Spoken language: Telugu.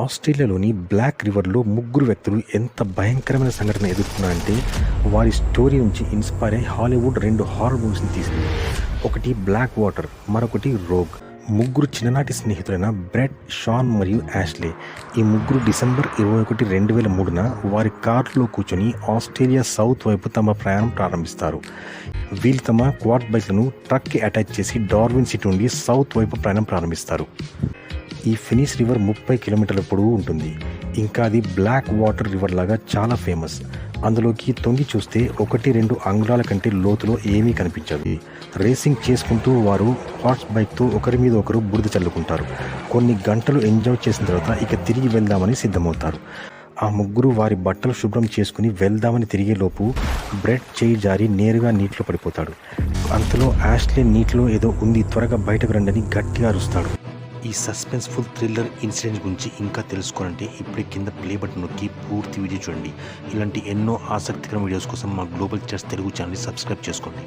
ఆస్ట్రేలియాలోని బ్లాక్ రివర్లో ముగ్గురు వ్యక్తులు ఎంత భయంకరమైన సంఘటన ఎదుర్కొన్నారంటే వారి స్టోరీ నుంచి ఇన్స్పైర్ అయ్యి హాలీవుడ్ 2 హారర్ మూవీస్ని తీసింది. ఒకటి బ్లాక్ వాటర్, మరొకటి రోగ్. ముగ్గురు చిన్ననాటి స్నేహితులైన బ్రెట్, షాన్ మరియు యాష్లే. ఈ ముగ్గురు డిసెంబర్ 21, 2003న వారి కారులో కూర్చొని ఆస్ట్రేలియా సౌత్ వైపు తమ ప్రయాణం ప్రారంభిస్తారు. వీళ్ళు తమ క్వాడ్ బైక్లను ట్రక్కి అటాచ్ చేసి డార్విన్ సిటీ నుండి సౌత్ వైపు ప్రయాణం ప్రారంభిస్తారు. ఈ ఫినిష్ రివర్ 30 కిలోమీటర్ల పొడవు ఉంటుంది. ఇంకా అది బ్లాక్ వాటర్ రివర్ లాగా చాలా ఫేమస్. అందులోకి తొంగి చూస్తే 1-2 అంగుళాల కంటే లోతులో ఏమీ కనిపించదు. రేసింగ్ చేసుకుంటూ వారు హార్స్ బైక్తో ఒకరి మీద ఒకరు బురద చల్లుకుంటారు. కొన్ని గంటలు ఎంజాయ్ చేసిన తర్వాత ఇక తిరిగి వెళ్దామని సిద్ధమవుతారు. ఆ ముగ్గురు వారి బట్టలు శుభ్రం చేసుకుని వెళ్దామని తిరిగేలోపు బ్రెడ్ చేయి జారి నేరుగా నీటిలో పడిపోతాడు. అంతలో యాష్లే నీటిలో ఏదో ఉంది, త్వరగా బయటకు రండని గట్టిగా అరుస్తాడు. ఈ సస్పెన్స్ఫుల్ థ్రిల్లర్ ఇన్సిడెంట్ గురించి ఇంకా తెలుసుకోవాలంటే ఇప్పుడే కింద ప్లే బటన్ నొక్కి పూర్తి వీడియో చూడండి. ఇలాంటి ఎన్నో ఆసక్తికర వీడియోస్ కోసం మా గ్లోబల్ చర్చ్ తెలుగు ఛానల్ని సబ్స్క్రైబ్ చేసుకోండి.